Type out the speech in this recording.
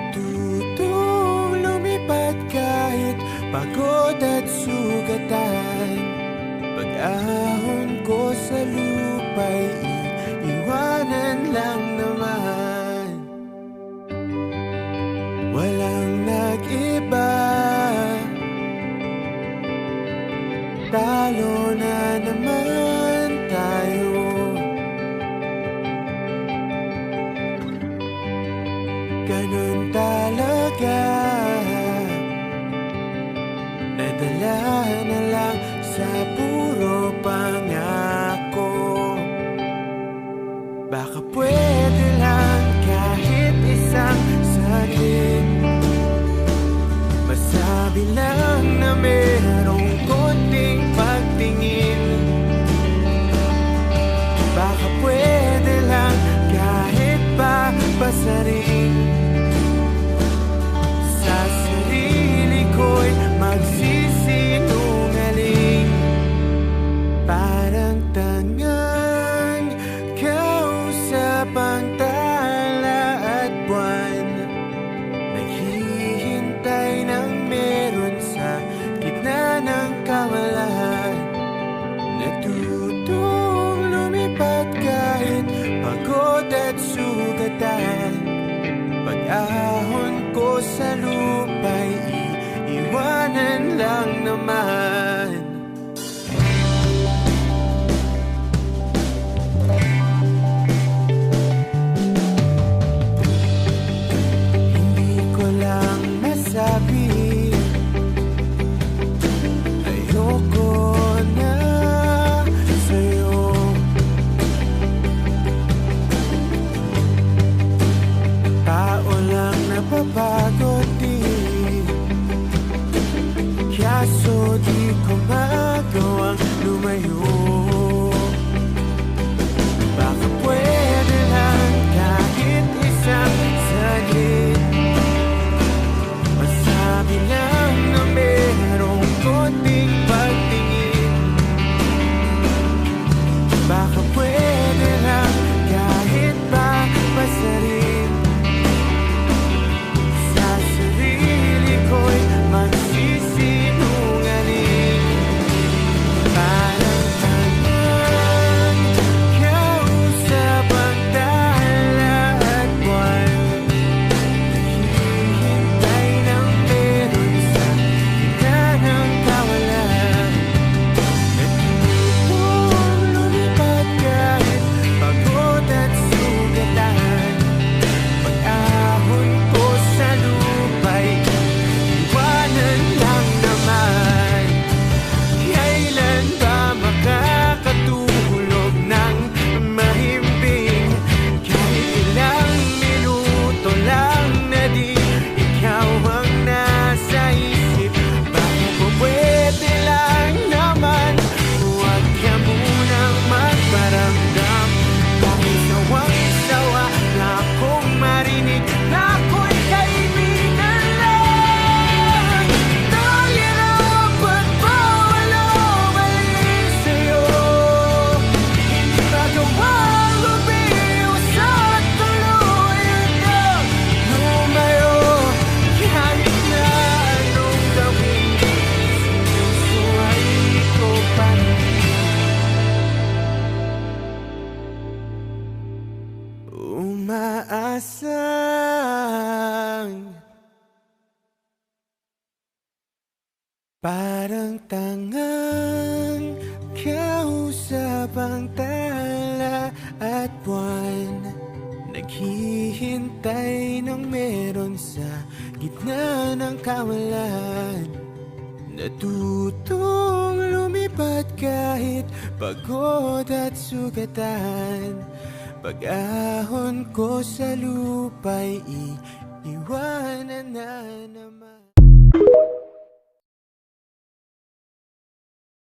Natutong lumipad kahit pagod at sugatan. Pag-ahon ko sa lupa'y iiwanan lang naman. Walang nag-iba, talo na naman tayo. Ganun talaga, nadala na lang sa puro pangako. Baka pwede lang kahit isang saglit, masabi lang na merong konting pagtingin. Baka pwede lang kahit pa pasarin. Sa sarili ko'y magsisinungaling. Parang tangang kausap ang tala at buwan, naghihintay ng meron sa gitna ng kawalan. Natutong lumipad kahit pagod at sugatan. Pag-ahon ko sa lupa'y iiwanan lang naman. Hindi ko lang masabi, ayoko na sa'yo. Tao lang napapagod din, kaso di ko magawang lumayo. Baka pwede lang kahit isang saglit, masabi lang na merong konting pagtingin. Baka pwede lang kahit pa pasarin. Sa sarili ko'y magsisinungaling. Parang tangang kausap ang tala at buwan, naghihintay ng meron sa gitna ng kawalan. Natutong lumipad kahit pagod at sugatan. Pag-ahon ko sa lupa'y iwanan lang naman. Kailan ba makakatulog ng mahimbing? Kahit ilang minuto lang na di ikaw ang nasa isip. Baka po pwede lang naman, huwag ka munang magparamdam. Dahil sawang-sawa na akong marinig na ako'y kaibigan lang. Nahihirap at bawal umalis sa'yo. Hindi magawang lumiwas at tuluyan ka lumayo. Kahit na anong gawin, sinusuway ko pa rin. Umaasang parang tangang kausap ang tala at buwan, naghihintay ng meron sa gitna ng kawalan. Natutong lumipad kahit pagod at sugatan. Pag-ahon ko sa lupa'y iiwanan na naman.